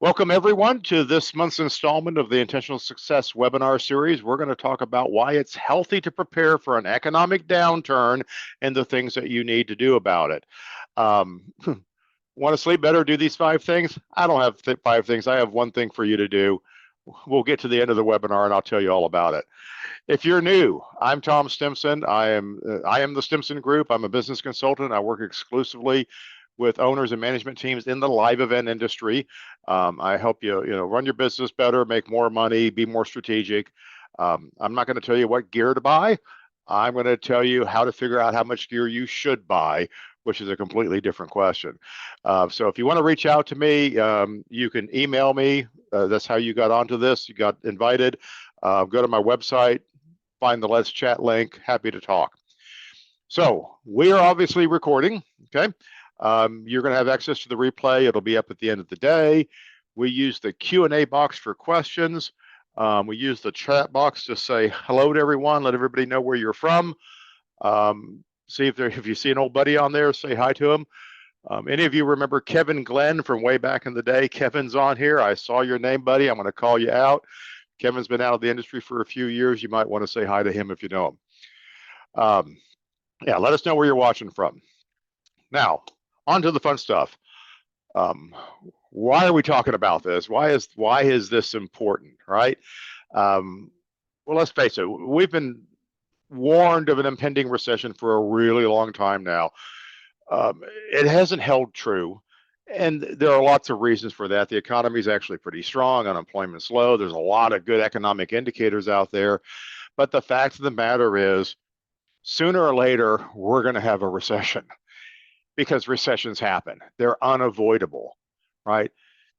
Welcome everyone to this month's installment of the Intentional Success webinar series. We're going to talk about why it's healthy to prepare for an economic downturn and the things that you need to do about it. Want to sleep better? Do these 5 things? I don't have 5 things. I have one thing for you to do. We'll get to the end of the webinar and I'll tell you all about it. If you're new, I'm Tom Stimson. I am the Stimson Group. I'm a business consultant. I work exclusively with owners and management teams in the live event industry. I help you, run your business better, make more money, be more strategic. I'm not going to tell you what gear to buy. I'm going to tell you how to figure out how much gear you should buy, which is a completely different question. So if you want to reach out to me, you can email me. That's how you got onto this. You got invited. Go to my website, find the Let's Chat link. Happy to talk. So we are obviously recording, okay? You're going to have access to the replay. It'll be up at the end of the day. We use the Q&A box for questions. We use the chat box to say hello to everyone, let everybody know where you're from. See if you see an old buddy on there, say hi to him. Any of you remember Kevin Glenn from way back in the day? Kevin's on here. I saw your name, buddy. I'm going to call you out. Kevin's been out of the industry for a few years. You might want to say hi to him if you know him. Yeah, let us know where you're watching from. Now, on to the fun stuff. Why are we talking about this? Why is this important, right? Well, let's face it. We've been warned of an impending recession for a really long time now. It hasn't held true, and there are lots of reasons for that. The economy is actually pretty strong. Unemployment's low. There's a lot of good economic indicators out there, but the fact of the matter is, sooner or later, we're going to have a recession. Because recessions happen. They're unavoidable, right?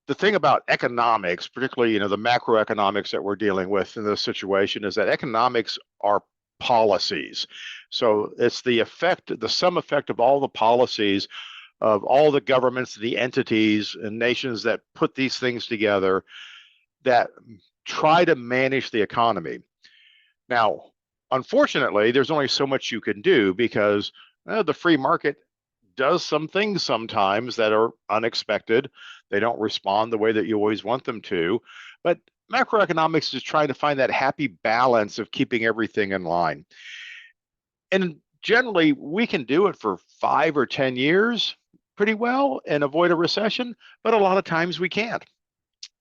The thing about economics, particularly, the macroeconomics that we're dealing with in this situation, is that economics are policies. So it's the sum effect of all the policies of all the governments, the entities and nations that put these things together that try to manage the economy. Now, unfortunately, there's only so much you can do because the free market does some things sometimes that are unexpected. They don't respond the way that you always want them to. But macroeconomics is trying to find that happy balance of keeping everything in line. And generally, we can do it for 5 or 10 years pretty well and avoid a recession, but a lot of times we can't.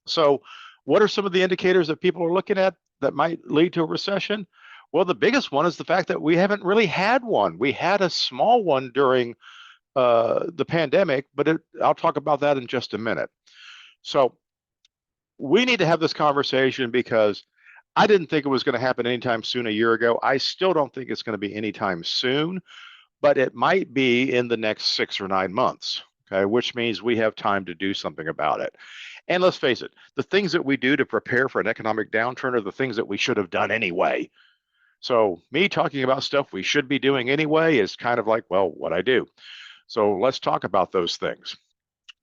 So what are some of the indicators that people are looking at that might lead to a recession? Well, the biggest one is the fact that we haven't really had one. We had a small one during the pandemic, but I'll talk about that in just a minute. So we need to have this conversation because I didn't think it was going to happen anytime soon a year ago. I still don't think it's going to be anytime soon, but it might be in the next 6 or 9 months, okay, which means we have time to do something about it. And let's face it, the things that we do to prepare for an economic downturn are the things that we should have done anyway. So me talking about stuff we should be doing anyway is kind of like, well, what I do. So let's talk about those things.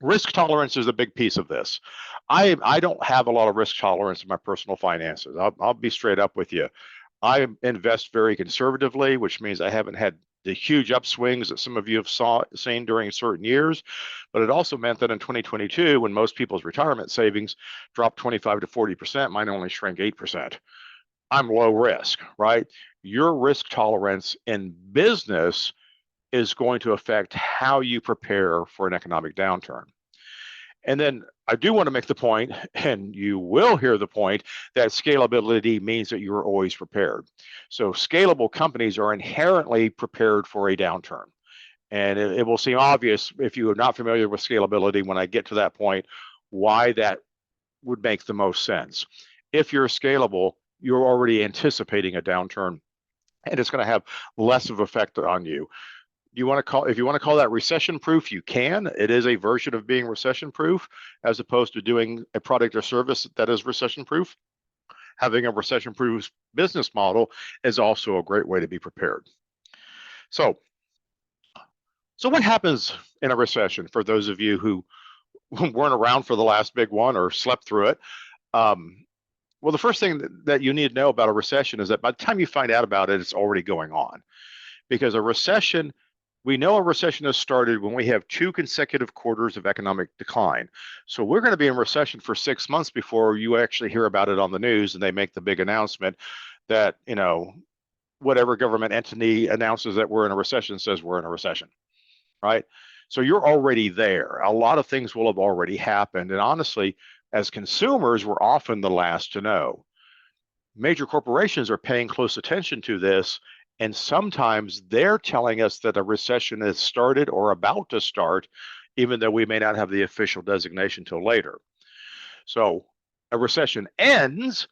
Risk tolerance is a big piece of this. I don't have a lot of risk tolerance in my personal finances. I'll be straight up with you. I invest very conservatively, which means I haven't had the huge upswings that some of you have seen during certain years. But it also meant that in 2022, when most people's retirement savings dropped 25 to 40%, mine only shrank 8%. I'm low risk, right? Your risk tolerance in business is going to affect how you prepare for an economic downturn. And then I do want to make the point, and you will hear the point, that scalability means that you are always prepared. So scalable companies are inherently prepared for a downturn. And it will seem obvious if you are not familiar with scalability when I get to that point, why that would make the most sense. If you're scalable, you're already anticipating a downturn, and it's going to have less of an effect on you. If you want to call that recession proof, you can. It is a version of being recession proof as opposed to doing a product or service that is recession proof. Having a recession proof business model is also a great way to be prepared. So what happens in a recession for those of you who weren't around for the last big one or slept through it? Well, the first thing that you need to know about a recession is that by the time you find out about it, it's already going on. Because a recession We know a recession has started when we have 2 consecutive quarters of economic decline. So we're going to be in recession for 6 months before you actually hear about it on the news and they make the big announcement that, whatever government entity announces that we're in a recession says we're in a recession, right? So you're already there. A lot of things will have already happened. And honestly, as consumers, we're often the last to know. Major corporations are paying close attention to this, and sometimes they're telling us that a recession has started or about to start, even though we may not have the official designation till later. So a recession ends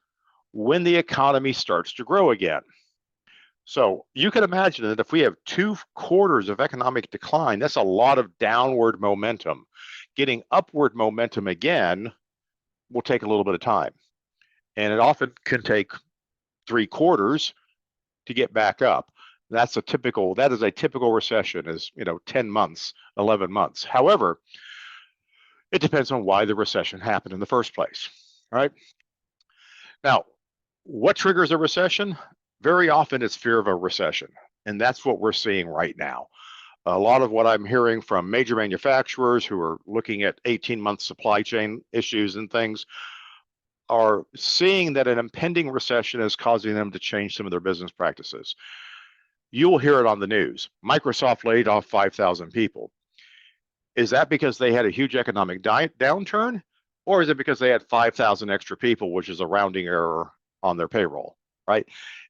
when the economy starts to grow again. So you can imagine that if we have 2 quarters of economic decline, that's a lot of downward momentum. Getting upward momentum again will take a little bit of time. And it often can take 3 quarters to get back up. That is a typical recession, is 10 months, 11 months. However, it depends on why the recession happened in the first place. All right. Now, what triggers a recession? Very often it's fear of a recession. And that's what we're seeing right now. A lot of what I'm hearing from major manufacturers who are looking at 18-month supply chain issues and things are seeing that an impending recession is causing them to change some of their business practices. You will hear it on the news. Microsoft laid off 5,000 people. Is that because they had a huge economic downturn? Or is it because they had 5,000 extra people, which is a rounding error on their payroll, right?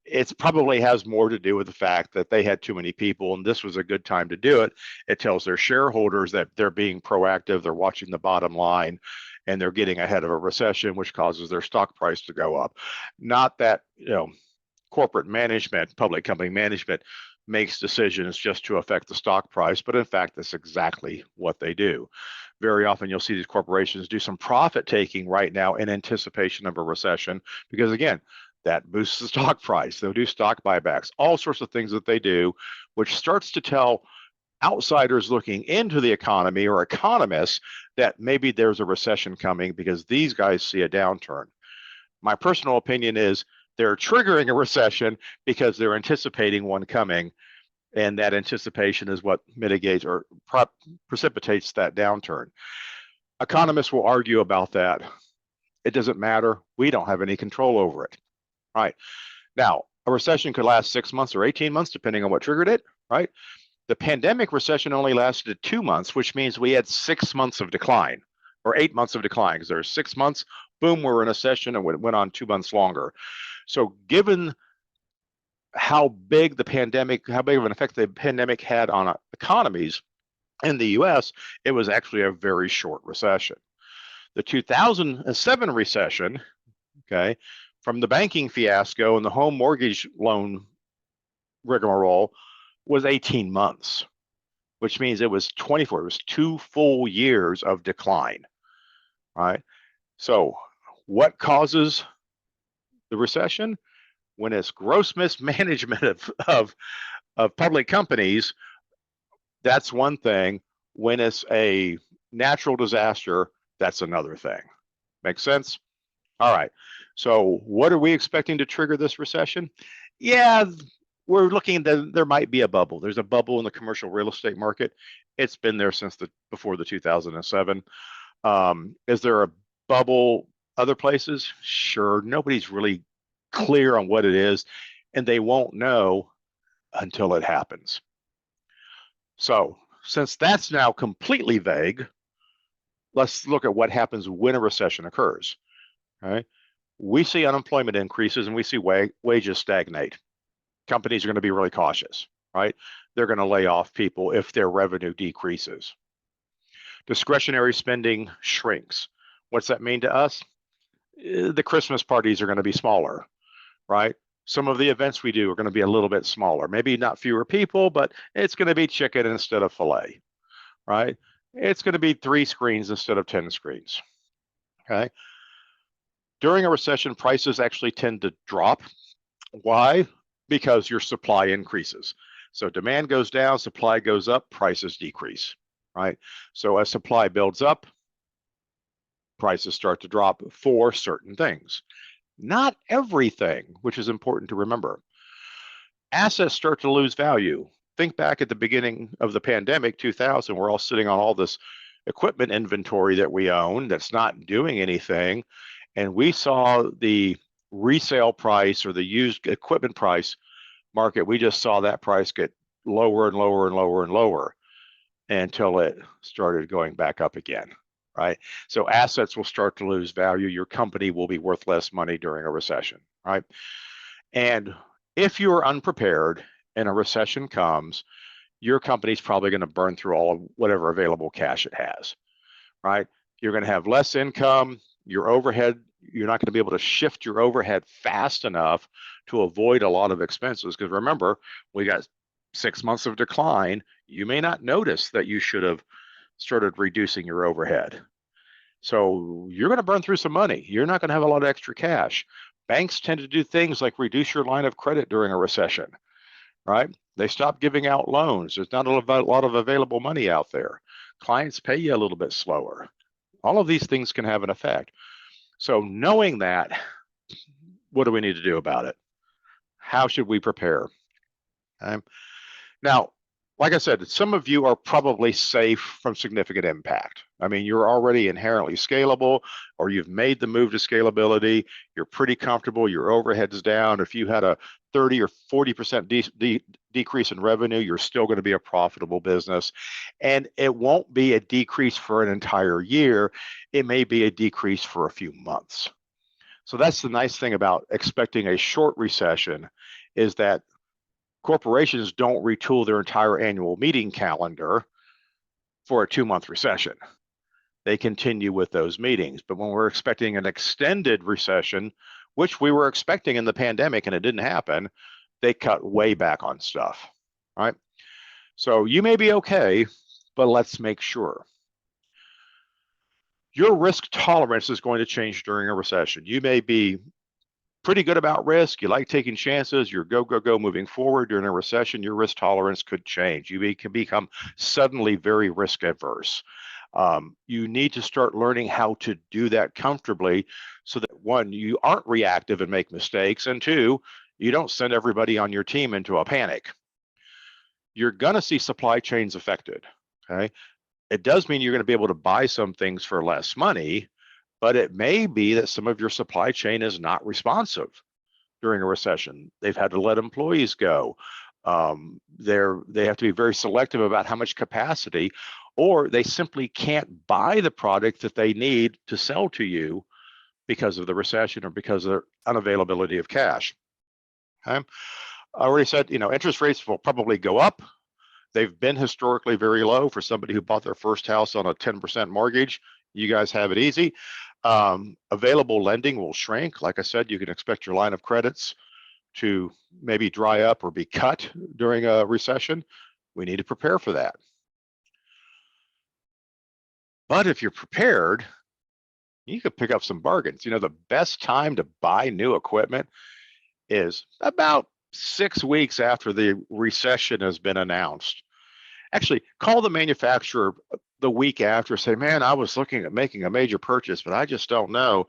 It probably has more to do with the fact that they had too many people and this was a good time to do it. It tells their shareholders that they're being proactive, they're watching the bottom line, and they're getting ahead of a recession, which causes their stock price to go up. Not that, corporate management, public company management makes decisions just to affect the stock price, but in fact, that's exactly what they do. Very often you'll see these corporations do some profit taking right now in anticipation of a recession, because again, that boosts the stock price. They'll do stock buybacks, all sorts of things that they do, which starts to tell outsiders looking into the economy or economists that maybe there's a recession coming because these guys see a downturn. My personal opinion is they're triggering a recession because they're anticipating one coming, and that anticipation is what mitigates or precipitates that downturn. Economists will argue about that. It doesn't matter. We don't have any control over it. Right. Now, a recession could last 6 months or 18 months, depending on what triggered it, right? The pandemic recession only lasted 2 months, which means we had 6 months of decline, or 8 months of decline, because there's 6 months, boom, we're in a recession, and it went on 2 months longer. So given how big of an effect the pandemic had on economies in the US, it was actually a very short recession. The 2007 recession, okay, from the banking fiasco and the home mortgage loan rigmarole, was 18 months, which means it was 2 full years of decline, right? So what causes the recession? When it's gross mismanagement of public companies, that's one thing. When it's a natural disaster, that's another thing. Make sense? All right. So what are we expecting to trigger this recession? Yeah, we're looking that there might be a bubble. There's a bubble in the commercial real estate market. It's been there since before the 2007. Is there a bubble other places? Sure. Nobody's really clear on what it is, and they won't know until it happens. So since that's now completely vague, let's look at what happens when a recession occurs. Right? We see unemployment increases and we see wages stagnate. Companies are going to be really cautious, right? They're going to lay off people if their revenue decreases. Discretionary spending shrinks. What's that mean to us? The Christmas parties are going to be smaller, right? Some of the events we do are going to be a little bit smaller. Maybe not fewer people, but it's going to be chicken instead of filet, right? It's going to be 3 screens instead of 10 screens, okay? During a recession, prices actually tend to drop. Why? Because your supply increases. So demand goes down, supply goes up, prices decrease, right? So as supply builds up, prices start to drop for certain things. Not everything, which is important to remember. Assets start to lose value. think back at the beginning of the pandemic, 2000, we're all sitting on all this equipment inventory that we own that's not doing anything. And we saw the resale price or the used equipment price market, we just saw that price get lower and lower and lower and lower until it started going back up again, right? So assets will start to lose value. Your company will be worth less money during a recession, right? And if you're unprepared and a recession comes, your company's probably going to burn through all of whatever available cash it has, right? You're going to have less income, your overhead, you're not going to be able to shift your overhead fast enough to avoid a lot of expenses. Because remember, we got 6 months of decline. You may not notice that you should have started reducing your overhead. So you're going to burn through some money. You're not going to have a lot of extra cash. Banks tend to do things like reduce your line of credit during a recession, right? They stop giving out loans. There's not a lot of available money out there. Clients pay you a little bit slower. All of these things can have an effect. So knowing that, what do we need to do about it? How should we prepare? Okay. Now, like I said, some of you are probably safe from significant impact. I mean, you're already inherently scalable, or you've made the move to scalability. You're pretty comfortable. Your overhead's down. If you had a 30 or 40% decrease in revenue, you're still going to be a profitable business. And it won't be a decrease for an entire year. It may be a decrease for a few months. So that's the nice thing about expecting a short recession, is that corporations don't retool their entire annual meeting calendar for a 2-month recession. They continue with those meetings. But when we're expecting an extended recession, which we were expecting in the pandemic and it didn't happen, they cut way back on stuff, right? So you may be okay, but let's make sure. Your risk tolerance is going to change during a recession. You may be pretty good about risk. You like taking chances. You're go, go, go moving forward. During a recession, your risk tolerance could change. You can become suddenly very risk adverse. You need to start learning how to do that comfortably so that, one, you aren't reactive and make mistakes, and two, you don't send everybody on your team into a panic. You're going to see supply chains affected, okay? It does mean you're going to be able to buy some things for less money, but it may be that some of your supply chain is not responsive during a recession. They've had to let employees go. They have to be very selective about how much capacity, or they simply can't buy the product that they need to sell to you because of the recession or because of the unavailability of cash. Okay? I already said, interest rates will probably go up. They've been historically very low for somebody who bought their first house on a 10% mortgage. You guys have it easy. Available lending will shrink. Like I said, you can expect your line of credits to maybe dry up or be cut during a recession. We need to prepare for that. But if you're prepared, you could pick up some bargains. The best time to buy new equipment is about 6 weeks after the recession has been announced. Actually, call the manufacturer the week after, say, man, I was looking at making a major purchase, but I just don't know.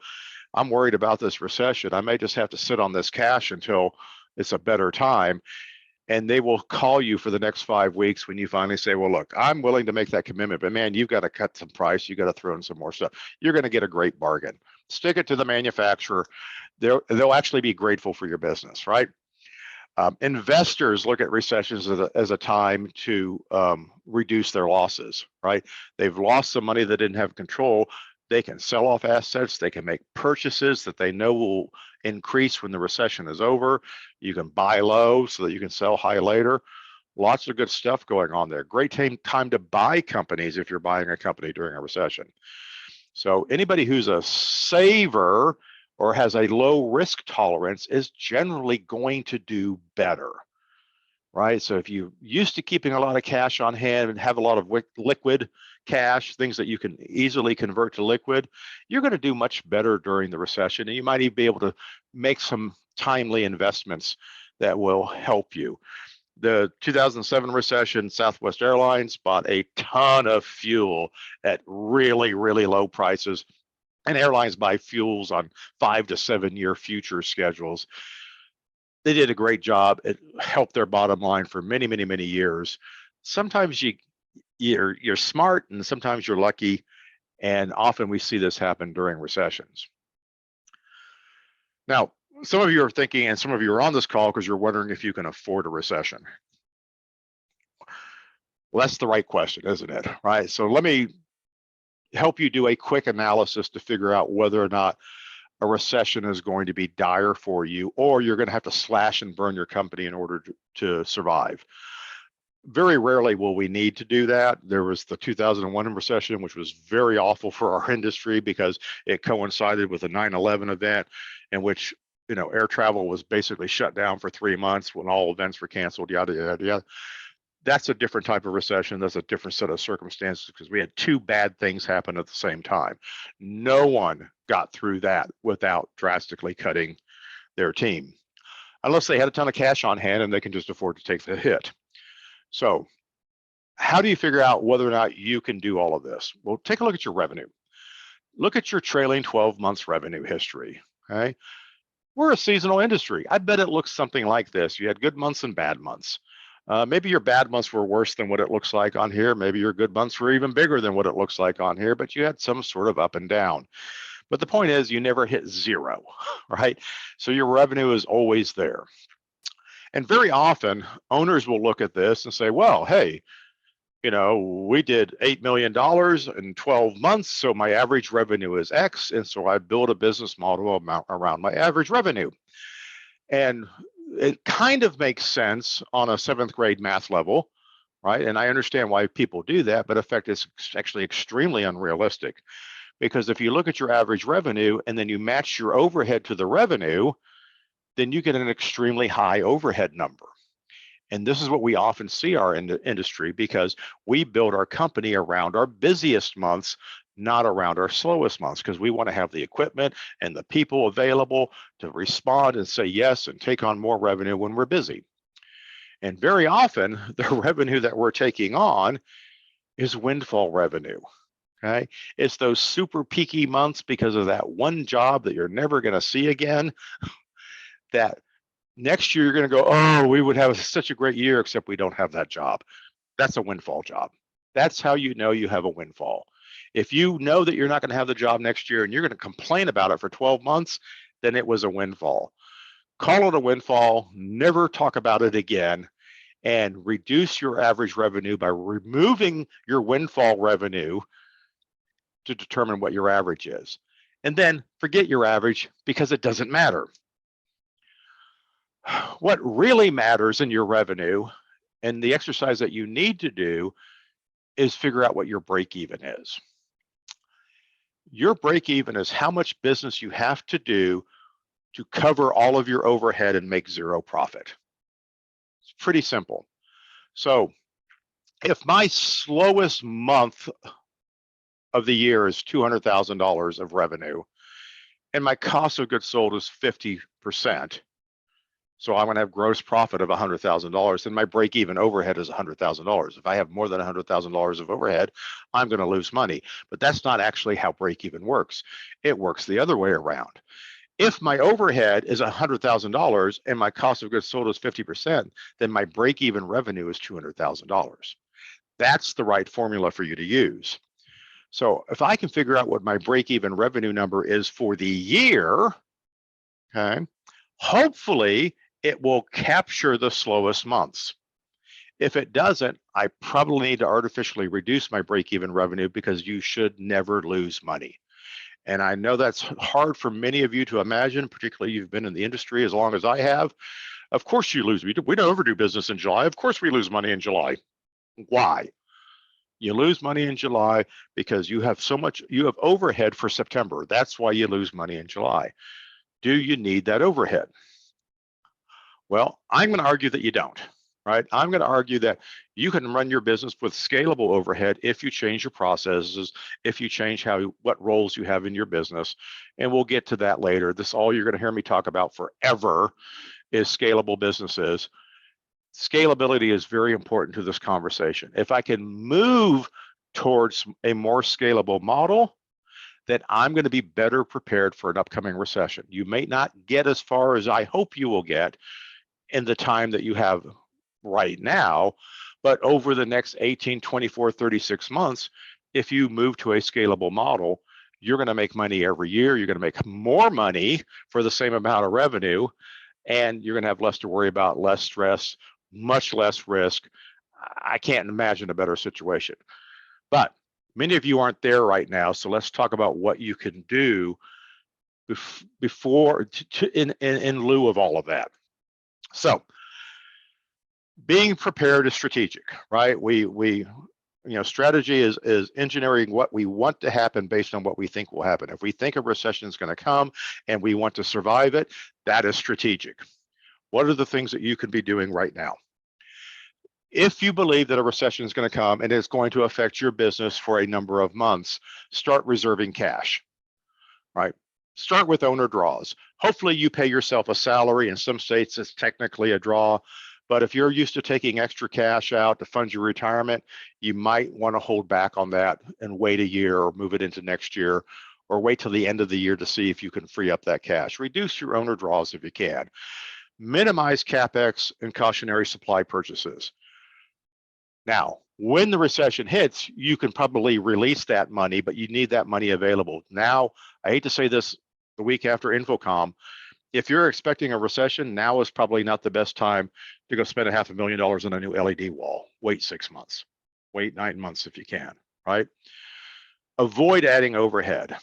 I'm worried about this recession. I may just have to sit on this cash until it's a better time. And they will call you for the next 5 weeks when you finally say, well, look, I'm willing to make that commitment, but man, you've got to cut some price. You've got to throw in some more stuff. You're going to get a great bargain. Stick it to the manufacturer. They'll actually be grateful for your business, right? Investors look at recessions as a time to reduce their losses, right? They've lost some money they didn't have control. They can sell off assets. They can make purchases that they know will increase when the recession is over. You can buy low so that you can sell high later. Lots of good stuff going on there. Great time to buy companies if you're buying a company during a recession. So anybody who's a saver or has a low risk tolerance is generally going to do better, right? So if you're used to keeping a lot of cash on hand and have a lot of liquid cash, things that you can easily convert to liquid, you're going to do much better during the recession. And you might even be able to make some timely investments that will help you. The 2007 recession, Southwest Airlines bought a ton of fuel at really, really low prices. And airlines buy fuels on 5 to 7 year future schedules. They did a great job. It helped their bottom line for many, many, many years. Sometimes you're smart, and sometimes you're lucky, and often we see this happen during recessions. Now, some of you are thinking, and some of you are on this call because you're wondering if you can afford a recession. Well, that's the right question, isn't it? Right. So let me help you do a quick analysis to figure out whether or not a recession is going to be dire for you, or you're going to have to slash and burn your company in order to survive. Very rarely will we need to do that. There was the 2001 recession, which was very awful for our industry because it coincided with a 9/11 event in which, air travel was basically shut down for 3 months when all events were canceled, yada, yada, yada. That's a different type of recession. That's a different set of circumstances because we had two bad things happen at the same time. No one got through that without drastically cutting their team, unless they had a ton of cash on hand and they can just afford to take the hit. So how do you figure out whether or not you can do all of this? Well, take a look at your revenue. Look at your trailing 12 months revenue history, okay? We're a seasonal industry. I bet it looks something like this. You had good months and bad months. Maybe your bad months were worse than what it looks like on here. Maybe your good months were even bigger than what it looks like on here, but you had some sort of up and down. But the point is you never hit zero, right? So your revenue is always there. And very often owners will look at this and say, well, hey, we did $8 million in 12 months, so my average revenue is X, and so I build a business model around my average revenue. And it kind of makes sense on a 7th grade math level, right? And I understand why people do that, but in fact, it's actually extremely unrealistic. Because if you look at your average revenue and then you match your overhead to the revenue, then you get an extremely high overhead number. And this is what we often see our industry because we build our company around our busiest months, not around our slowest months, because we want to have the equipment and the people available to respond and say yes and take on more revenue when we're busy. And very often the revenue that we're taking on is windfall revenue. Okay, it's those super peaky months because of that one job that you're never going to see again. That next year you're going to go, oh, we would have such a great year, except we don't have that job. That's a windfall job. That's how you know you have a windfall. If you know that you're not going to have the job next year and you're going to complain about it for 12 months, then it was a windfall. Call it a windfall, never talk about it again, and reduce your average revenue by removing your windfall revenue to determine what your average is. And then forget your average because it doesn't matter. What really matters in your revenue and the exercise that you need to do is figure out what your break even is. Your break even is how much business you have to do to cover all of your overhead and make zero profit. It's pretty simple. So if my slowest month of the year is $200,000 of revenue and my cost of goods sold is 50%, so I'm going to have gross profit of $100,000, and my break-even overhead is $100,000. If I have more than $100,000 of overhead, I'm going to lose money. But that's not actually how break-even works. It works the other way around. If my overhead is $100,000 and my cost of goods sold is 50%, then my break-even revenue is $200,000. That's the right formula for you to use. So if I can figure out what my break-even revenue number is for the year, okay, hopefully it will capture the slowest months. If it doesn't, I probably need to artificially reduce my break-even revenue because you should never lose money. And I know that's hard for many of you to imagine, particularly you've been in the industry as long as I have. Of course you lose. We don't ever do business in July. Of course we lose money in July. Why? You lose money in July because you have overhead for September. That's why you lose money in July. Do you need that overhead? Well, I'm going to argue that you don't, right? I'm going to argue that you can run your business with scalable overhead if you change your processes, if you change what roles you have in your business, and we'll get to that later. This all you're going to hear me talk about forever is scalable businesses. Scalability is very important to this conversation. If I can move towards a more scalable model, then I'm going to be better prepared for an upcoming recession. You may not get as far as I hope you will get, in the time that you have right now, but over the next 18, 24, 36 months, if you move to a scalable model, you're going to make money every year. You're going to make more money for the same amount of revenue, and you're going to have less to worry about, less stress, much less risk. I can't imagine a better situation. But many of you aren't there right now, so let's talk about what you can do before in lieu of all of that. So being prepared is strategic, right? We strategy is engineering what we want to happen based on what we think will happen. If we think a recession is going to come and we want to survive it, that is strategic. What are the things that you can be doing right now? If you believe that a recession is going to come and it's going to affect your business for a number of months, start reserving cash, right? Start with owner draws. Hopefully you pay yourself a salary. In some states, it's technically a draw. But if you're used to taking extra cash out to fund your retirement, you might want to hold back on that and wait a year or move it into next year, or wait till the end of the year to see if you can free up that cash. Reduce your owner draws if you can. Minimize CapEx and cautionary supply purchases. Now, when the recession hits, you can probably release that money, but you need that money available. Now, I hate to say this the week after InfoComm, if you're expecting a recession, now is probably not the best time to go spend $500,000 on a new LED wall. Wait 6 months, wait 9 months if you can, right? Avoid adding overhead,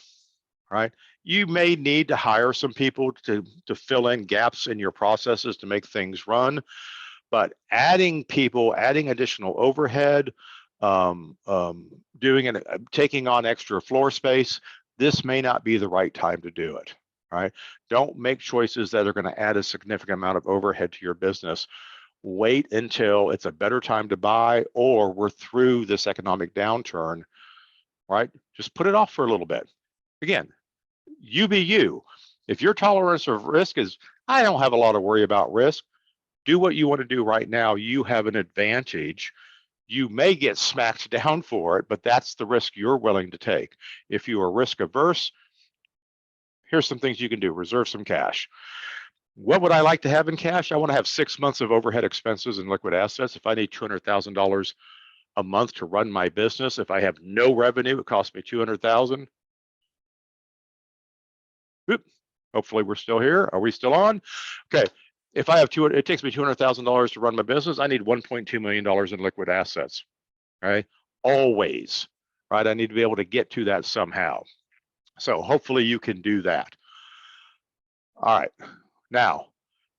right? You may need to hire some people to fill in gaps in your processes to make things run, but adding people, adding additional overhead, taking on extra floor space, this may not be the right time to do it, right? Don't make choices that are going to add a significant amount of overhead to your business. Wait until it's a better time to buy, or we're through this economic downturn, right? Just put it off for a little bit. Again, you be you. If your tolerance of risk is, I don't have a lot of worry about risk, do what you want to do right now. You have an advantage. You may get smacked down for it, but that's the risk you're willing to take. If you are risk averse, here's some things you can do. Reserve some cash. What would I like to have in cash? I want to have 6 months of overhead expenses and liquid assets. If I need $200,000 a month to run my business, if I have no revenue, it costs me $200,000. Hopefully we're still here. Are we still on? Okay. If I have it takes me $200,000 to run my business, I need $1.2 million in liquid assets, right? Always, right? I need to be able to get to that somehow. So hopefully you can do that. All right. Now,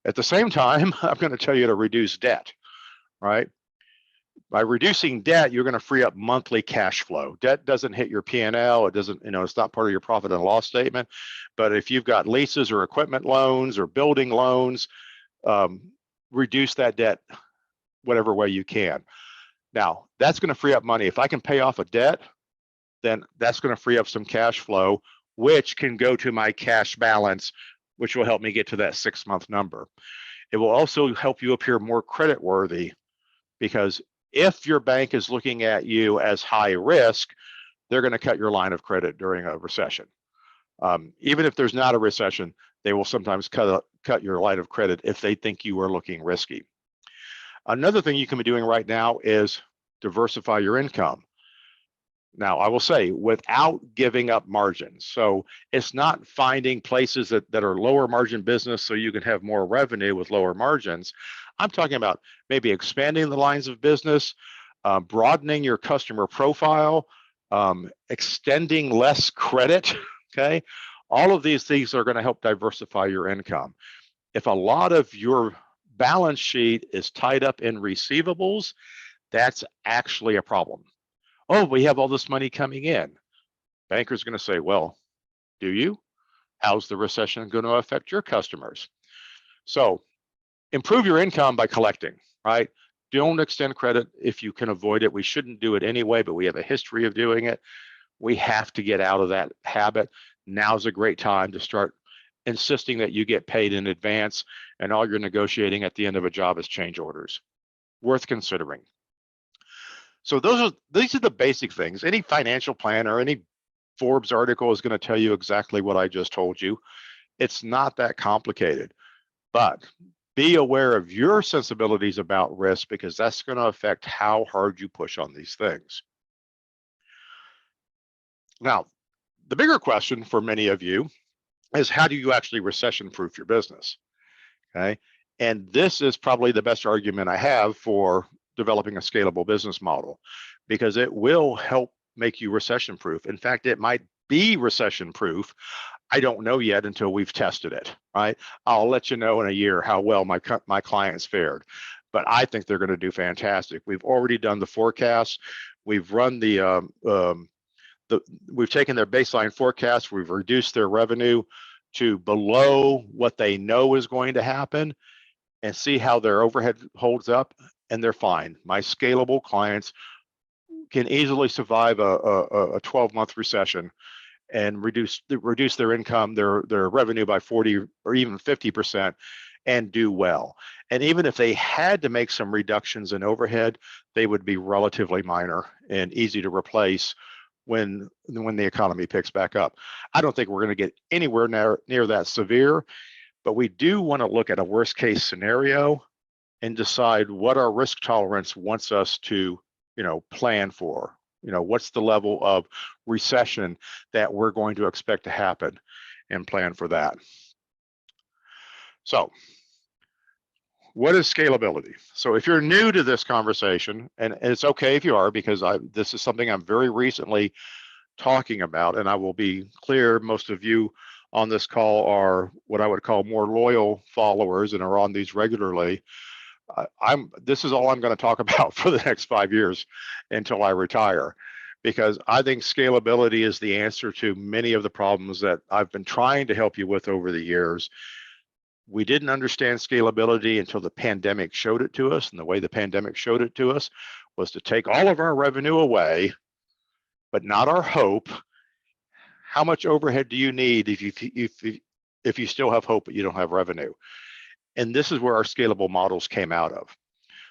at the same time, I'm going to tell you to reduce debt, right? By reducing debt, you're going to free up monthly cash flow. Debt doesn't hit your P&L. It doesn't, it's not part of your profit and loss statement. But if you've got leases or equipment loans or building loans, reduce that debt whatever way you can. Now, that's going to free up money. If I can pay off a debt, then that's going to free up some cash flow, which can go to my cash balance, which will help me get to that 6-month number. It will also help you appear more credit worthy, because if your bank is looking at you as high risk, they're going to cut your line of credit during a recession. Even if there's not a recession, they will sometimes cut your line of credit if they think you are looking risky. Another thing you can be doing right now is diversify your income. Now, I will say, without giving up margins. So it's not finding places that are lower margin business so you can have more revenue with lower margins. I'm talking about maybe expanding the lines of business, broadening your customer profile, extending less credit, okay? All of these things are going to help diversify your income. If a lot of your balance sheet is tied up in receivables, that's actually a problem. Oh, we have all this money coming in. Banker's going to say, well, do you? How's the recession going to affect your customers? So improve your income by collecting, right? Don't extend credit if you can avoid it. We shouldn't do it anyway, but we have a history of doing it. We have to get out of that habit. Now's a great time to start insisting that you get paid in advance, and all you're negotiating at the end of a job is change orders. Worth considering. So these are the basic things. Any financial plan or any Forbes article is going to tell you exactly what I just told you. It's not that complicated, but be aware of your sensibilities about risk, because that's going to affect how hard you push on these things. Now, the bigger question for many of you is, how do you actually recession proof your business? Okay. And this is probably the best argument I have for developing a scalable business model, because it will help make you recession proof. In fact, it might be recession proof. I don't know yet until we've tested it, right? I'll let you know in a year how well my clients fared, but I think they're going to do fantastic. We've already done the forecast. We've run we've taken their baseline forecast. We've reduced their revenue to below what they know is going to happen, and see how their overhead holds up, and they're fine. My scalable clients can easily survive a 12-month recession and reduce their income, their revenue by 40 or even 50%, and do well. And even if they had to make some reductions in overhead, they would be relatively minor and easy to replace when the economy picks back up. I don't think we're going to get anywhere near that severe, but we do want to look at a worst case scenario and decide what our risk tolerance wants us to, plan for. What's the level of recession that we're going to expect to happen, and plan for that. So what is scalability? So if you're new to this conversation, and it's okay if you are, because this is something I'm very recently talking about, and I will be clear, most of you on this call are what I would call more loyal followers and are on these regularly. This is all I'm going to talk about for the next 5 years until I retire, because I think scalability is the answer to many of the problems that I've been trying to help you with over the years. We didn't understand scalability until the pandemic showed it to us, and the way the pandemic showed it to us was to take all of our revenue away, but not our hope. How much overhead do you need if you still have hope but you don't have revenue? And this is where our scalable models came out of.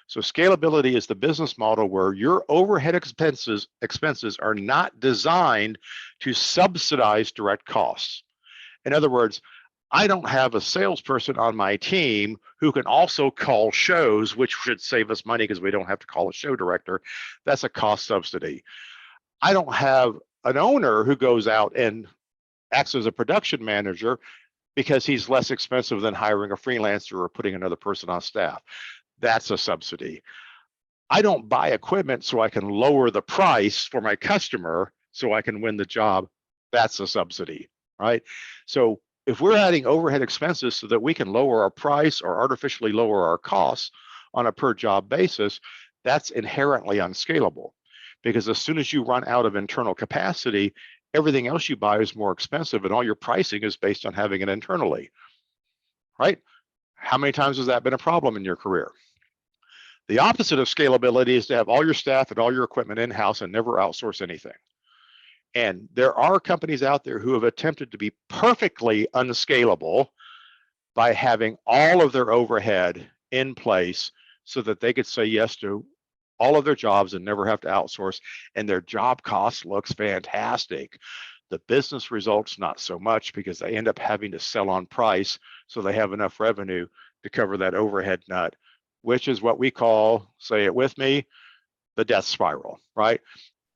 So scalability is the business model where your overhead expenses are not designed to subsidize direct costs. In other words, I don't have a salesperson on my team who can also call shows, which should save us money because we don't have to call a show director. That's a cost subsidy. I don't have an owner who goes out and acts as a production manager because he's less expensive than hiring a freelancer or putting another person on staff. That's a subsidy. I don't buy equipment so I can lower the price for my customer so I can win the job. That's a subsidy, right? So if we're adding overhead expenses so that we can lower our price or artificially lower our costs on a per job basis, that's inherently unscalable, because as soon as you run out of internal capacity, everything else you buy is more expensive, and all your pricing is based on having it internally, right? How many times has that been a problem in your career? The opposite of scalability is to have all your staff and all your equipment in-house and never outsource anything. And there are companies out there who have attempted to be perfectly unscalable by having all of their overhead in place so that they could say yes to all of their jobs and never have to outsource, and their job cost looks fantastic. The business results, not so much, because they end up having to sell on price so they have enough revenue to cover that overhead nut, which is what we call, say it with me, the death spiral, right?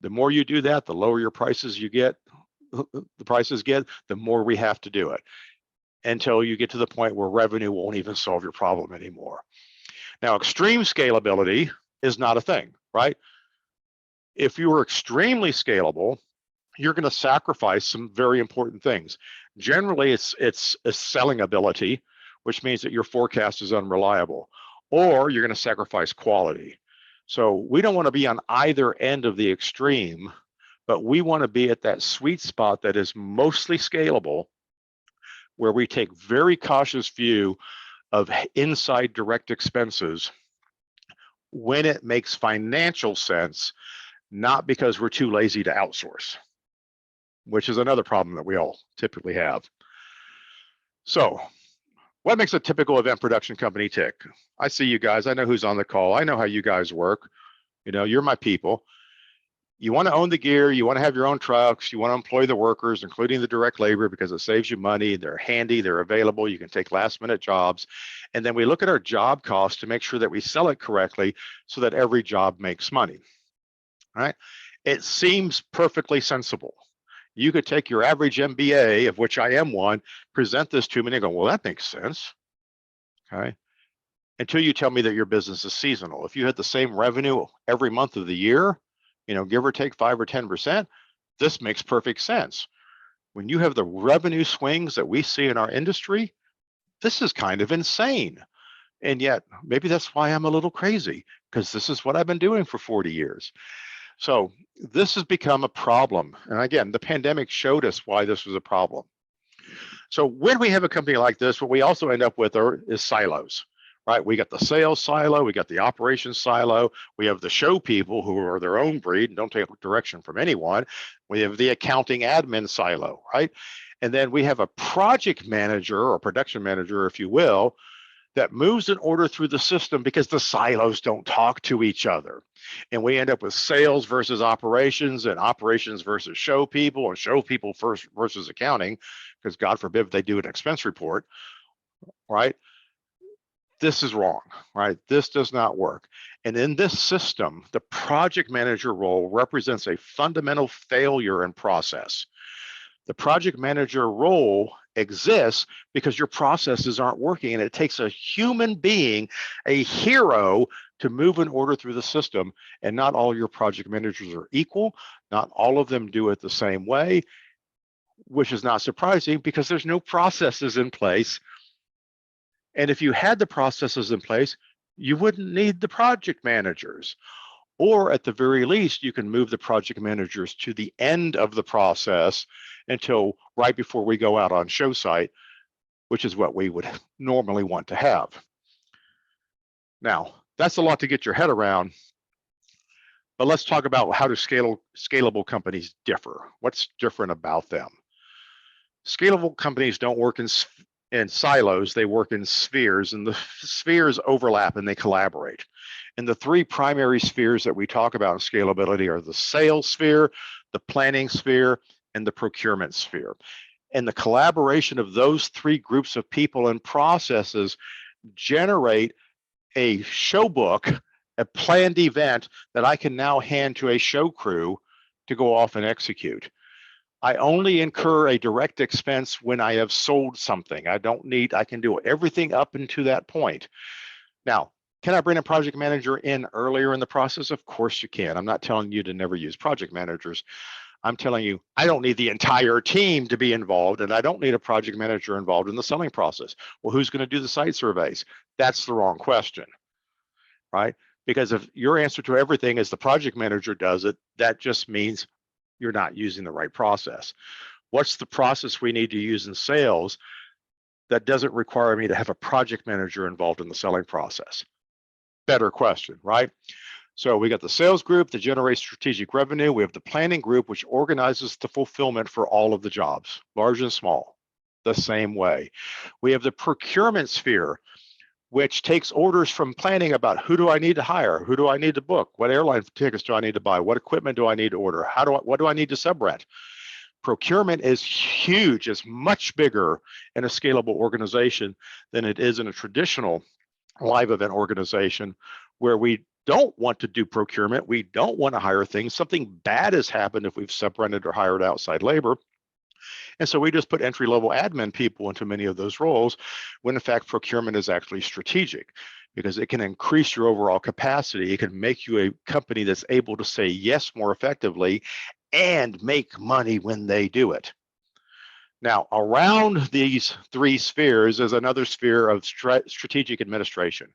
The more you do that, the lower your prices get, the more we have to do it, until you get to the point where revenue won't even solve your problem anymore. Now, extreme scalability is not a thing, right? If you are extremely scalable, you're going to sacrifice some very important things. Generally, it's a selling ability, which means that your forecast is unreliable, or you're going to sacrifice quality. So we don't want to be on either end of the extreme, but we want to be at that sweet spot that is mostly scalable, where we take very cautious view of inside direct expenses when it makes financial sense, not because we're too lazy to outsource, which is another problem that we all typically have. So what makes a typical event production company tick? I see you guys, I know who's on the call, I know how you guys work, you're my people. You want to own the gear, you want to have your own trucks, you want to employ the workers, including the direct labor, because it saves you money. They're handy, they're available, you can take last minute jobs. And then we look at our job cost to make sure that we sell it correctly so that every job makes money. All right? It seems perfectly sensible. You could take your average MBA, of which I am one, present this to me and they go, well, that makes sense. Okay. Until you tell me that your business is seasonal. If you had the same revenue every month of the year, give or take 5 or 10%, this makes perfect sense. When you have the revenue swings that we see in our industry, this is kind of insane. And yet, maybe that's why I'm a little crazy, because this is what I've been doing for 40 years. So this has become a problem. And again, the pandemic showed us why this was a problem. So when we have a company like this, what we also end up with is silos, right? We got the sales silo, we got the operations silo, we have the show people who are their own breed and don't take direction from anyone. We have the accounting admin silo, right? And then we have a project manager or production manager, if you will, that moves an order through the system because the silos don't talk to each other. And we end up with sales versus operations and operations versus show people and show people first versus accounting, because God forbid they do an expense report, right? This is wrong, right? This does not work. And in this system, the project manager role represents a fundamental failure in process. The project manager role exists because your processes aren't working, and it takes a human being, a hero, to move an order through the system. And not all your project managers are equal. Not all of them do it the same way, which is not surprising because there's no processes in place. And if you had the processes in place, you wouldn't need the project managers. Or at the very least, you can move the project managers to the end of the process until right before we go out on show site, which is what we would normally want to have. Now, that's a lot to get your head around, but let's talk about how do scalable companies differ. What's different about them? Scalable companies don't work in silos, they work in spheres, and the spheres overlap and they collaborate. And the three primary spheres that we talk about in scalability are the sales sphere, the planning sphere, and the procurement sphere. And the collaboration of those three groups of people and processes generate a show book, a planned event that I can now hand to a show crew to go off and execute. I only incur a direct expense when I have sold something. I can do everything up until that point. Now, can I bring a project manager in earlier in the process? Of course you can. I'm not telling you to never use project managers. I'm telling you, I don't need the entire team to be involved, and I don't need a project manager involved in the selling process. Well, who's going to do the site surveys? That's the wrong question, right? Because if your answer to everything is the project manager does it, that just means you're not using the right process. What's the process we need to use in sales that doesn't require me to have a project manager involved in the selling process? Better question, right? So we got the sales group that generates strategic revenue. We have the planning group, which organizes the fulfillment for all of the jobs, large and small, the same way. We have the procurement sphere, which takes orders from planning about who do I need to hire, who do I need to book, what airline tickets do I need to buy, what equipment do I need to order, what do I need to subrent. Procurement is huge. It's much bigger in a scalable organization than it is in a traditional live event organization where we don't want to do procurement. We don't want to hire things. Something bad has happened if we've subrented or hired outside labor. And so we just put entry-level admin people into many of those roles when in fact procurement is actually strategic because it can increase your overall capacity. It can make you a company that's able to say yes more effectively and make money when they do it. Now, around these three spheres is another sphere of strategic administration.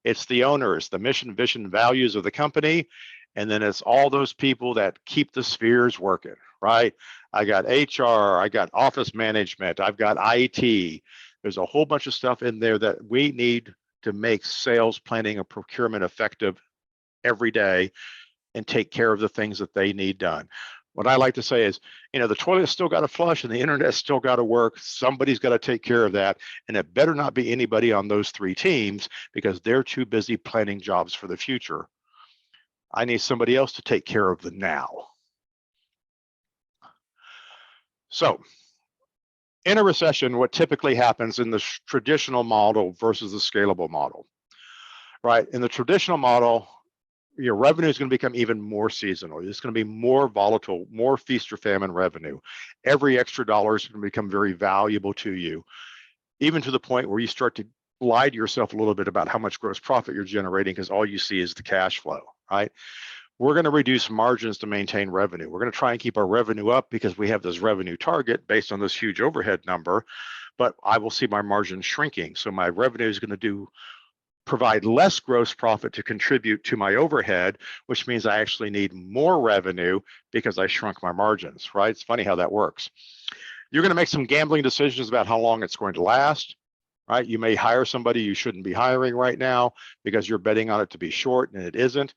It's the owners, the mission, vision, values of the company, and then it's all those people that keep the spheres working, right? I got HR, I got office management, I've got IT. There's a whole bunch of stuff in there that we need to make sales, planning, and procurement effective every day and take care of the things that they need done. What I like to say is, the toilet's still got to flush and the internet's still got to work. Somebody's got to take care of that. And it better not be anybody on those three teams because they're too busy planning jobs for the future. I need somebody else to take care of the now. So in a recession, what typically happens in the traditional model versus the scalable model, right? In the traditional model, your revenue is going to become even more seasonal. It's going to be more volatile, more feast or famine revenue. Every extra dollar is going to become very valuable to you, even to the point where you start to lie to yourself a little bit about how much gross profit you're generating because all you see is the cash flow, right? We're going to reduce margins to maintain revenue. We're going to try and keep our revenue up because we have this revenue target based on this huge overhead number, but I will see my margin shrinking. So my revenue is going to provide less gross profit to contribute to my overhead, which means I actually need more revenue because I shrunk my margins, right? It's funny how that works. You're going to make some gambling decisions about how long it's going to last, right? You may hire somebody you shouldn't be hiring right now because you're betting on it to be short and it isn't.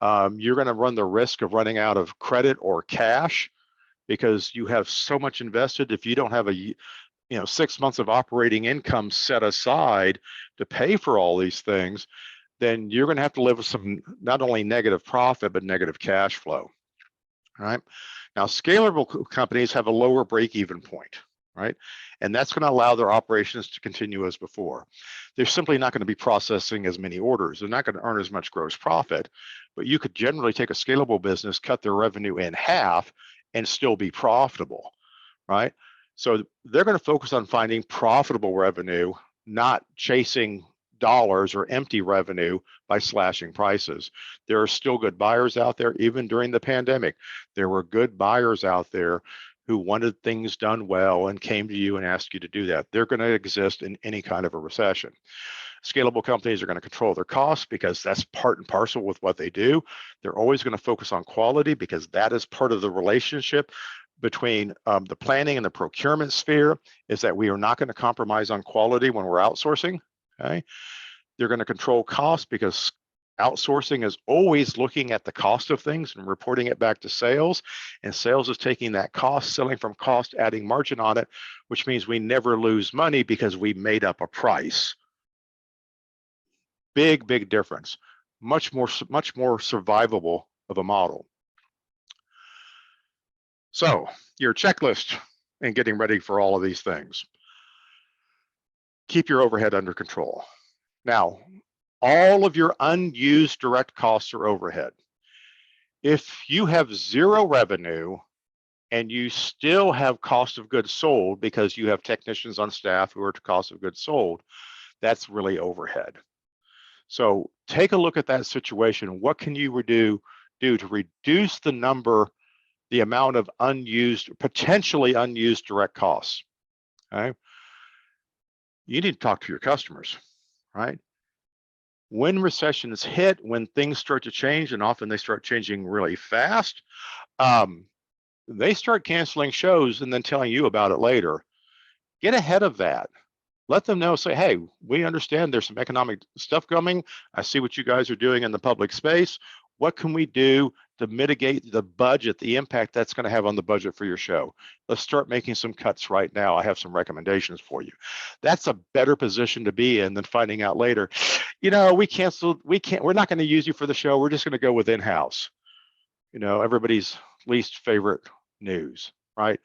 You're going to run the risk of running out of credit or cash because you have so much invested. If you don't have a 6 months of operating income set aside to pay for all these things, then you're going to have to live with some not only negative profit but negative cash flow. Right now, scalable companies have a lower break-even point, right? And that's going to allow their operations to continue as before. They're simply not going to be processing as many orders. They're not going to earn as much gross profit, but you could generally take a scalable business, cut their revenue in half, and still be profitable, right? So they're going to focus on finding profitable revenue, not chasing dollars or empty revenue by slashing prices. There are still good buyers out there. Even during the pandemic, there were good buyers out there who wanted things done well and came to you and asked you to do that. They're going to exist in any kind of a recession. Scalable companies are going to control their costs because that's part and parcel with what they do. They're always going to focus on quality because that is part of the relationship between the planning and the procurement sphere, is that we are not going to compromise on quality when we're outsourcing. Okay, they're going to control costs because outsourcing is always looking at the cost of things and reporting it back to sales, and sales is taking that cost, selling from cost, adding margin on it, which means we never lose money because we made up a price. Big difference. Much more survivable of a model. So your checklist and getting ready for all of these things. Keep your overhead under control. Now, all of your unused direct costs are overhead. If you have zero revenue and you still have cost of goods sold because you have technicians on staff who are to cost of goods sold, that's really overhead. So take a look at that situation. What can you do to reduce the amount of potentially unused direct costs? Okay. You need to talk to your customers, right? When recessions hit, when things start to change, and often they start changing really fast, they start canceling shows and then telling you about it later. Get ahead of that. Let them know, say, hey, we understand there's some economic stuff coming. I see what you guys are doing in the public space. What can we do to mitigate the budget, the impact that's going to have on the budget for your show? Let's start making some cuts right now. I have some recommendations for you. That's a better position to be in than finding out later, we canceled, we're not going to use you for the show. We're just going to go with in-house. Everybody's least favorite news, right?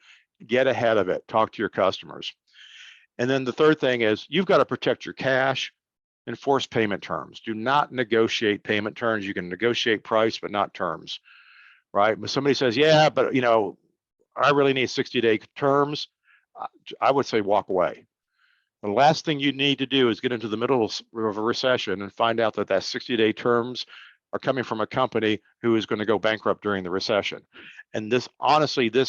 Get ahead of it. Talk to your customers. And then the third thing is you've got to protect your cash. Enforce payment terms. Do not negotiate payment terms. You can negotiate price, but not terms, right? But somebody says, yeah, but I really need 60-day terms. I would say walk away. The last thing you need to do is get into the middle of a recession and find out that 60-day terms are coming from a company who is going to go bankrupt during the recession. And this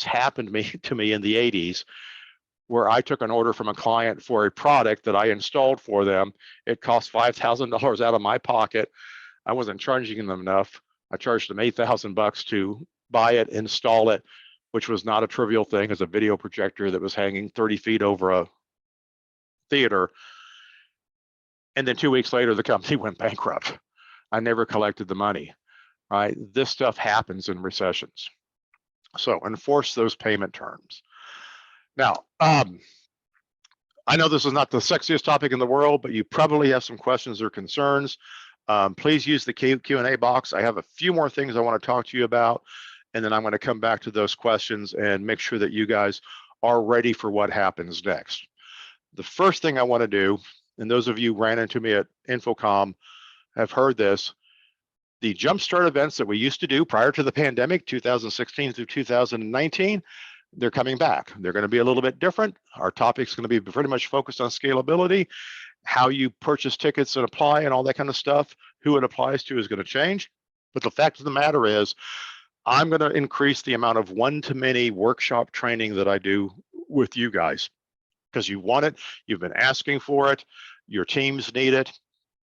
happened to me in the 80s. Where I took an order from a client for a product that I installed for them. It cost $5,000 out of my pocket. I wasn't charging them enough. I charged them $8,000 to buy it, install it, which was not a trivial thing, as a video projector that was hanging 30 feet over a theater. And then 2 weeks later, the company went bankrupt. I never collected the money, right? This stuff happens in recessions. So enforce those payment terms. Now, I know this is not the sexiest topic in the world, but you probably have some questions or concerns. Please use the Q&A box. I have a few more things I want to talk to you about, and then I'm going to come back to those questions and make sure that you guys are ready for what happens next. The first thing I want to do, and those of you who ran into me at Infocom have heard this, the Jumpstart events that we used to do prior to the pandemic, 2016 through 2019, they're coming back. They're going to be a little bit different. Our topic's going to be pretty much focused on scalability, how you purchase tickets and apply and all that kind of stuff. Who it applies to is going to change. But the fact of the matter is, I'm going to increase the amount of one-to-many workshop training that I do with you guys, because you want it, you've been asking for it, your teams need it.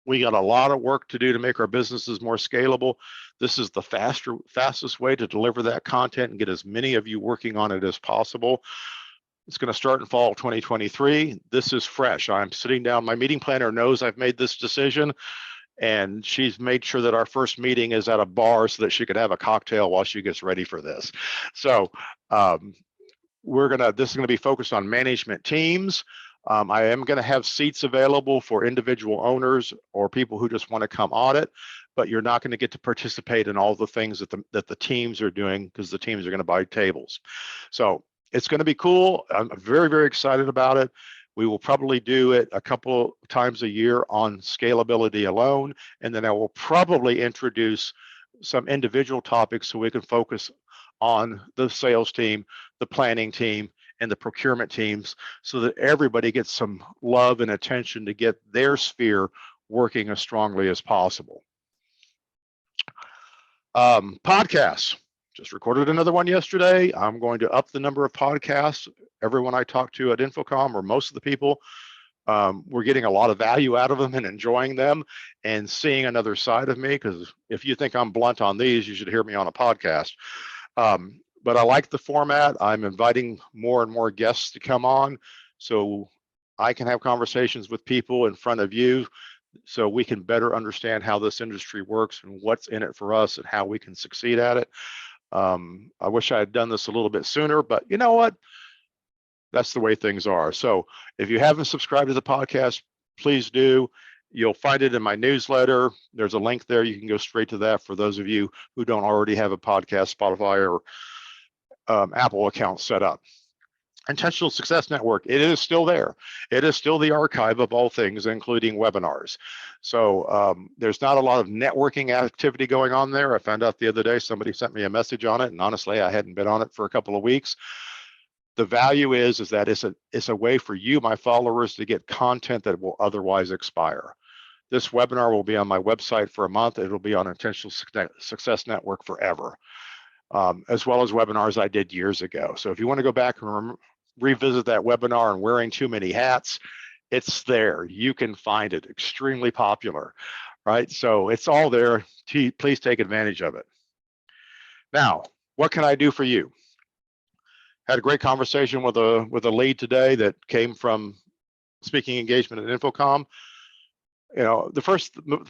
We got a lot of work to do to make our businesses more scalable. This is the fastest way to deliver that content and get as many of you working on it as possible. It's going to start in fall 2023. This is fresh. I'm sitting down. My meeting planner knows I've made this decision, and she's made sure that our first meeting is at a bar so that she could have a cocktail while she gets ready for this. So this is going to be focused on management teams. I am going to have seats available for individual owners or people who just want to come audit, but you're not going to get to participate in all the things that the teams are doing, because the teams are going to buy tables. So it's going to be cool. I'm very, very excited about it. We will probably do it a couple times a year on scalability alone, and then I will probably introduce some individual topics so we can focus on the sales team, the planning team, and the procurement teams, so that everybody gets some love and attention to get their sphere working as strongly as possible. Podcasts. Just recorded another one yesterday. I'm going to up the number of podcasts. Everyone I talk to at Infocom, or most of the people, we're getting a lot of value out of them and enjoying them and seeing another side of me, because if you think I'm blunt on these, you should hear me on a podcast. But I like the format. I'm inviting more and more guests to come on so I can have conversations with people in front of you, so we can better understand how this industry works and what's in it for us and how we can succeed at it. I wish I had done this a little bit sooner, but you know what? That's the way things are. So if you haven't subscribed to the podcast, please do. You'll find it in my newsletter. There's a link there. You can go straight to that for those of you who don't already have a podcast, Spotify, or Apple account set up. Intentional Success Network, it is still there. It is still the archive of all things, including webinars. So there's not a lot of networking activity going on there. I found out the other day, somebody sent me a message on it, and honestly, I hadn't been on it for a couple of weeks. The value is that it's a way for you, my followers, to get content that will otherwise expire. This webinar will be on my website for a month. It'll be on Intentional Success Network forever, as well as webinars I did years ago. So if you want to go back and revisit that webinar on wearing too many hats, it's there. You can find it. Extremely popular, right? So it's all there. Please take advantage of it. Now, what can I do for you? Had a great conversation with a lead today that came from speaking engagement at Infocom. You know,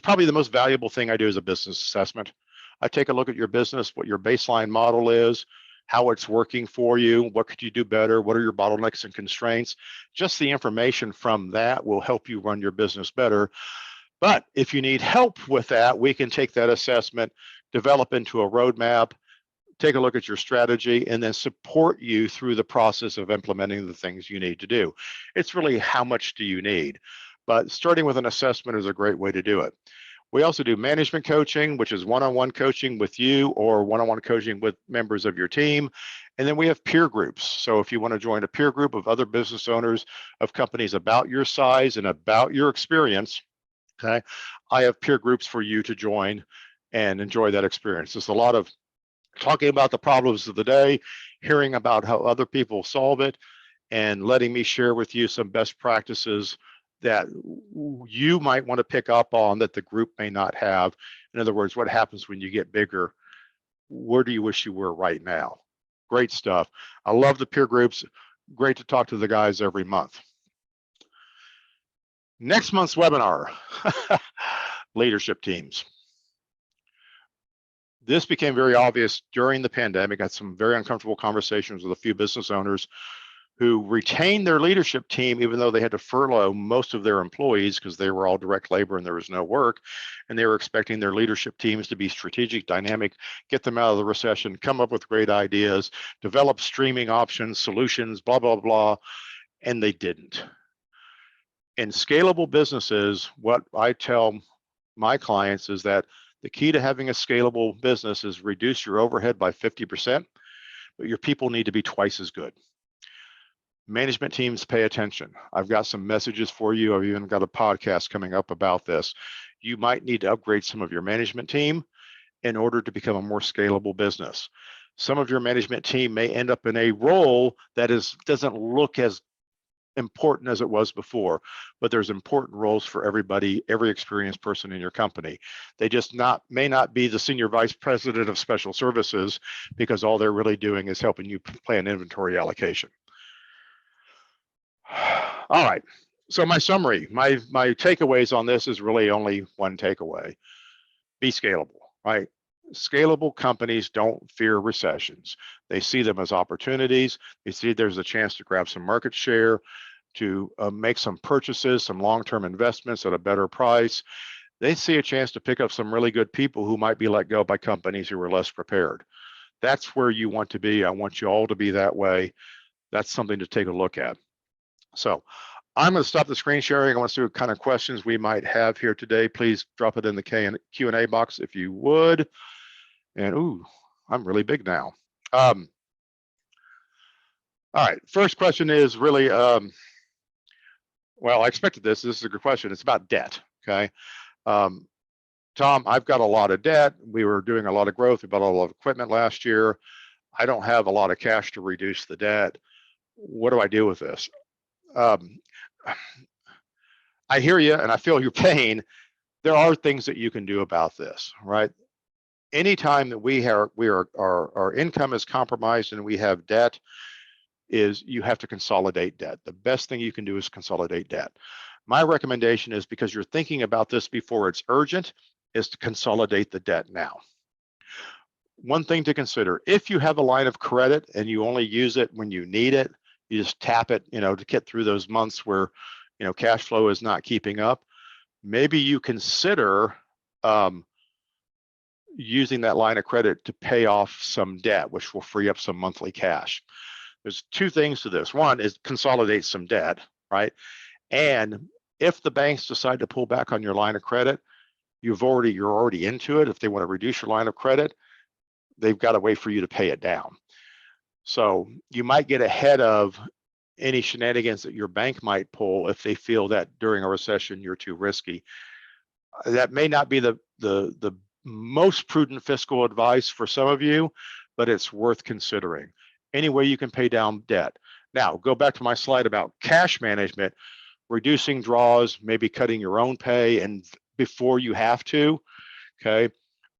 probably the most valuable thing I do is a business assessment. I take a look at your business, what your baseline model is, how it's working for you, what could you do better, what are your bottlenecks and constraints. Just the information from that will help you run your business better. But if you need help with that, we can take that assessment, develop into a roadmap, take a look at your strategy, and then support you through the process of implementing the things you need to do. It's really how much do you need? But starting with an assessment is a great way to do it. We also do management coaching, which is one-on-one coaching with you or one-on-one coaching with members of your team. And then we have peer groups. So if you want to join a peer group of other business owners of companies about your size and about your experience, okay, I have peer groups for you to join and enjoy that experience. There's a lot of talking about the problems of the day, hearing about how other people solve it, and letting me share with you some best practices that you might want to pick up on that the group may not have. In other words, what happens when you get bigger? Where do you wish you were right now? Great stuff. I love the peer groups. Great to talk to the guys every month. Next month's webinar, leadership teams. This became very obvious during the pandemic. I had some very uncomfortable conversations with a few business owners who retained their leadership team, even though they had to furlough most of their employees because they were all direct labor and there was no work. And they were expecting their leadership teams to be strategic, dynamic, get them out of the recession, come up with great ideas, develop streaming options, solutions, blah, blah, blah. And they didn't. In scalable businesses, what I tell my clients is that the key to having a scalable business is reduce your overhead by 50%, but your people need to be twice as good. Management teams, pay attention. I've got some messages for you. I've even got a podcast coming up about this. You might need to upgrade some of your management team in order to become a more scalable business. Some of your management team may end up in a role that doesn't look as important as it was before, but there's important roles for everybody, every experienced person in your company. They just may not be the senior vice president of special services, because all they're really doing is helping you plan inventory allocation. All right, so my summary, my takeaways on this is really only one takeaway. Be scalable, right? Scalable companies don't fear recessions. They see them as opportunities. They see there's a chance to grab some market share, to make some purchases, some long-term investments at a better price. They see a chance to pick up some really good people who might be let go by companies who are less prepared. That's where you want to be. I want you all to be that way. That's something to take a look at. So I'm going to stop the screen sharing. I want to see what kind of questions we might have here today. Please drop it in the Q&A box if you would. And ooh, I'm really big now. All right, first question is really, well, I expected this. This is a good question. It's about debt, okay? Tom, I've got a lot of debt. We were doing a lot of growth. We bought a lot of equipment last year. I don't have a lot of cash to reduce the debt. What do I do with this? I hear you and I feel your pain. There are things that you can do about this, right? Anytime that our income is compromised and we have debt, is you have to consolidate debt. The best thing you can do is consolidate debt. My recommendation is, because you're thinking about this before it's urgent, is to consolidate the debt now. One thing to consider, if you have a line of credit and you only use it when you need it, you just tap it, to get through those months where, cash flow is not keeping up, maybe you consider using that line of credit to pay off some debt, which will free up some monthly cash. There's two things to this. One is consolidate some debt, right? And if the banks decide to pull back on your line of credit, you're already into it. If they want to reduce your line of credit, they've got a way for you to pay it down. So you might get ahead of any shenanigans that your bank might pull if they feel that during a recession you're too risky. That may not be the most prudent fiscal advice for some of you, but it's worth considering. Any way you can pay down debt. Now, go back to my slide about cash management, reducing draws, maybe cutting your own pay and before you have to, okay?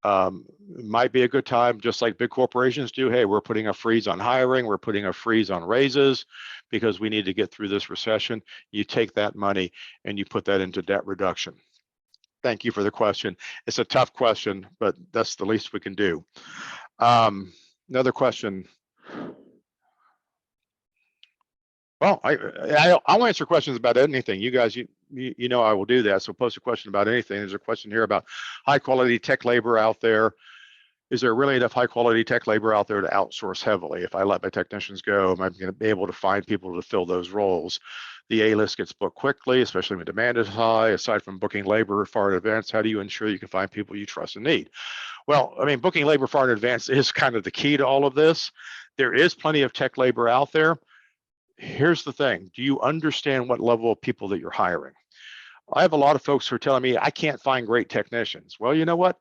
It might be a good time, just like big corporations do. Hey, we're putting a freeze on hiring. We're putting a freeze on raises because we need to get through this recession. You take that money and you put that into debt reduction. Thank you for the question. It's a tough question, but that's the least we can do. Another question. Well, I'll answer questions about anything. You guys, you know I will do that. So post a question about anything. There's a question here about high quality tech labor out there. Is there really enough high quality tech labor out there to outsource heavily? If I let my technicians go, am I going to be able to find people to fill those roles? The A-list gets booked quickly, especially when demand is high. Aside from booking labor far in advance, how do you ensure you can find people you trust and need? Well, I mean, booking labor far in advance is kind of the key to all of this. There is plenty of tech labor out there. Here's the thing. Do you understand what level of people that you're hiring? I have a lot of folks who are telling me, I can't find great technicians. Well, you know what?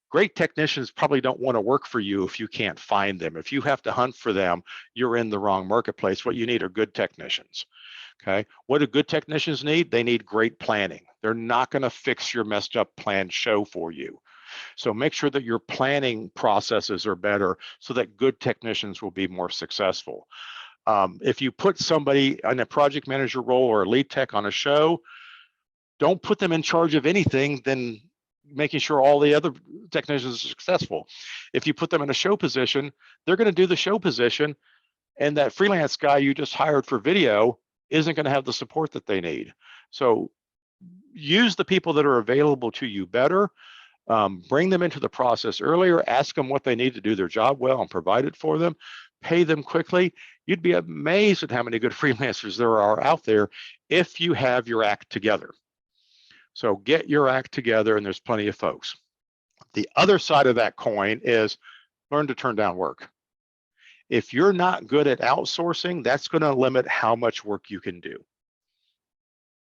Great technicians probably don't want to work for you if you can't find them. If you have to hunt for them, you're in the wrong marketplace. What you need are good technicians. Okay. What do good technicians need? They need great planning. They're not going to fix your messed up planned show for you. So make sure that your planning processes are better so that good technicians will be more successful. If you put somebody in a project manager role or a lead tech on a show, don't put them in charge of anything than making sure all the other technicians are successful. If you put them in a show position, they're going to do the show position and that freelance guy you just hired for video isn't going to have the support that they need. So use the people that are available to you better. Bring them into the process earlier, ask them what they need to do their job well and provide it for them, pay them quickly. You'd be amazed at how many good freelancers there are out there if you have your act together. So get your act together, and there's plenty of folks. The other side of that coin is learn to turn down work. If you're not good at outsourcing, that's going to limit how much work you can do.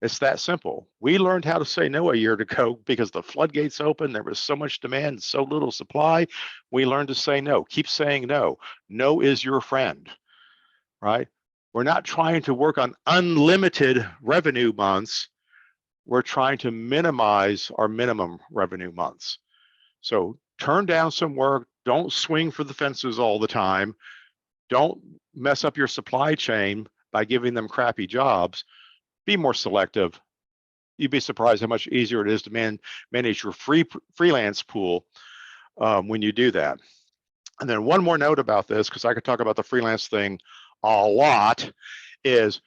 It's that simple. We learned how to say no a year ago because the floodgates opened. There was so much demand, so little supply. We learned to say no. Keep saying no. No is your friend, right? We're not trying to work on unlimited revenue months. We're trying to minimize our minimum revenue months. So turn down some work. Don't swing for the fences all the time. Don't mess up your supply chain by giving them crappy jobs. Be more selective. You'd be surprised how much easier it is to manage your freelance pool when you do that. And then one more note about this, because I could talk about the freelance thing a lot, is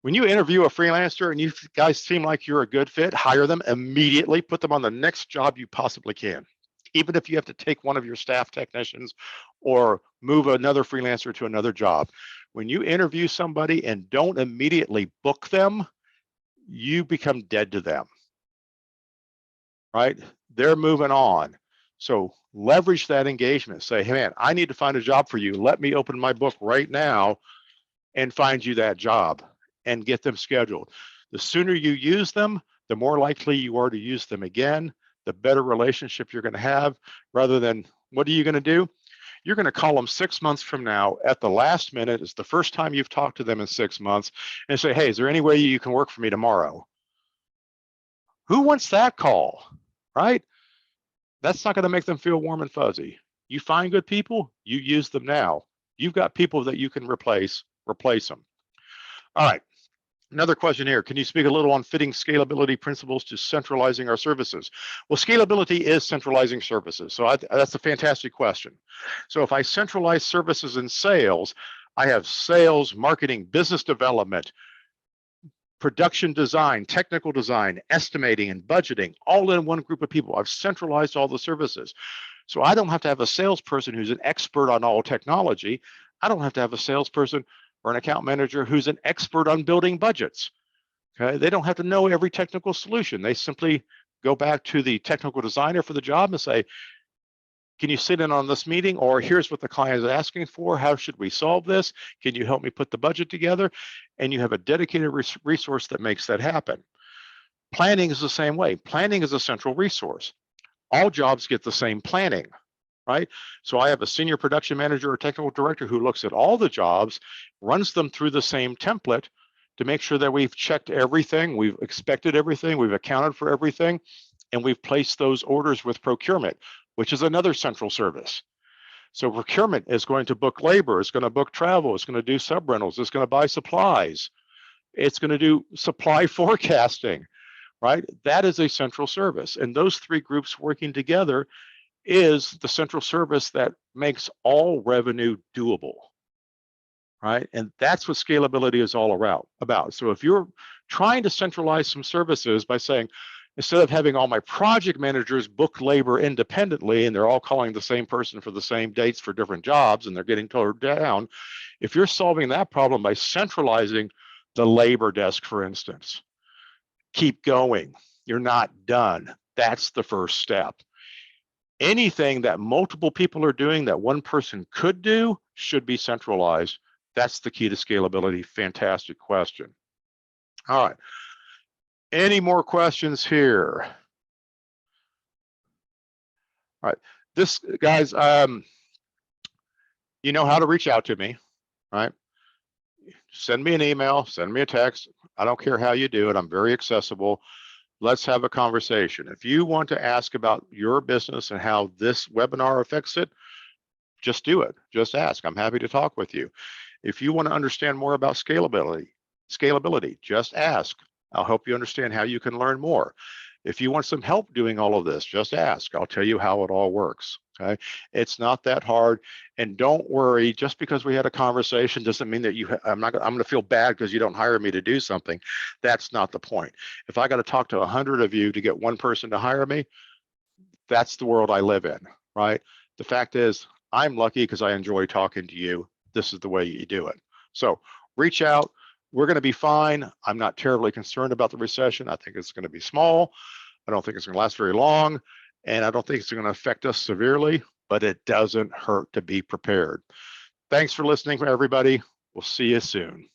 when you interview a freelancer and you guys seem like you're a good fit, hire them immediately, put them on the next job you possibly can. Even if you have to take one of your staff technicians or move another freelancer to another job. When you interview somebody and don't immediately book them, you become dead to them, right? They're moving on. So leverage that engagement. Say, hey man, I need to find a job for you. Let me open my book right now and find you that job and get them scheduled. The sooner you use them, the more likely you are to use them again, the better relationship you're going to have, rather than what are you going to do? You're going to call them 6 months from now at the last minute. It's the first time you've talked to them in 6 months and say, hey, is there any way you can work for me tomorrow? Who wants that call, right? That's not going to make them feel warm and fuzzy. You find good people, you use them now. You've got people that you can replace them. All right. Another question here, can you speak a little on fitting scalability principles to centralizing our services? Well, scalability is centralizing services. So that's a fantastic question. So if I centralize services and sales, I have sales, marketing, business development, production design, technical design, estimating, and budgeting, all in one group of people. I've centralized all the services. So I don't have to have a salesperson who's an expert on all technology. I don't have to have a salesperson or an account manager who's an expert on building budgets. Okay, they don't have to know every technical solution. They simply go back to the technical designer for the job and say, can you sit in on this meeting? Or here's what the client is asking for. How should we solve this? Can you help me put the budget together? And you have a dedicated resource that makes that happen. Planning is the same way. Planning is a central resource. All jobs get the same planning, right? So I have a senior production manager or technical director who looks at all the jobs, runs them through the same template to make sure that we've checked everything, we've expected everything, we've accounted for everything, and we've placed those orders with procurement, which is another central service. So procurement is going to book labor, it's going to book travel, it's going to do subrentals, it's going to buy supplies, it's going to do supply forecasting, right? That is a central service. And those three groups working together is the central service that makes all revenue doable, right? And that's what scalability is all about. So if you're trying to centralize some services by saying, instead of having all my project managers book labor independently and they're all calling the same person for the same dates for different jobs and they're getting towed down, if you're solving that problem by centralizing the labor desk, for instance, keep going. You're not done. That's the first step. Anything that multiple people are doing that one person could do should be centralized. That's the key to scalability. Fantastic question. All right. Any more questions here? All right. This, guys, you know how to reach out to me, right? Send me an email, send me a text. I don't care how you do it. I'm very accessible. Let's have a conversation. If you want to ask about your business and how this webinar affects it, just do it. Just ask. I'm happy to talk with you. If you want to understand more about scalability, just ask. I'll help you understand how you can learn more. If you want some help doing all of this, just ask. I'll tell you how it all works. Okay, it's not that hard, and don't worry. Just because we had a conversation doesn't mean that I'm going to feel bad because you don't hire me to do something. That's not the point. If I got to talk to 100 of you to get one person to hire me, that's the world I live in, right? The fact is, I'm lucky because I enjoy talking to you. This is the way you do it. So reach out. We're going to be fine. I'm not terribly concerned about the recession. I think it's going to be small. I don't think it's going to last very long, and I don't think it's going to affect us severely, but it doesn't hurt to be prepared. Thanks for listening, everybody. We'll see you soon.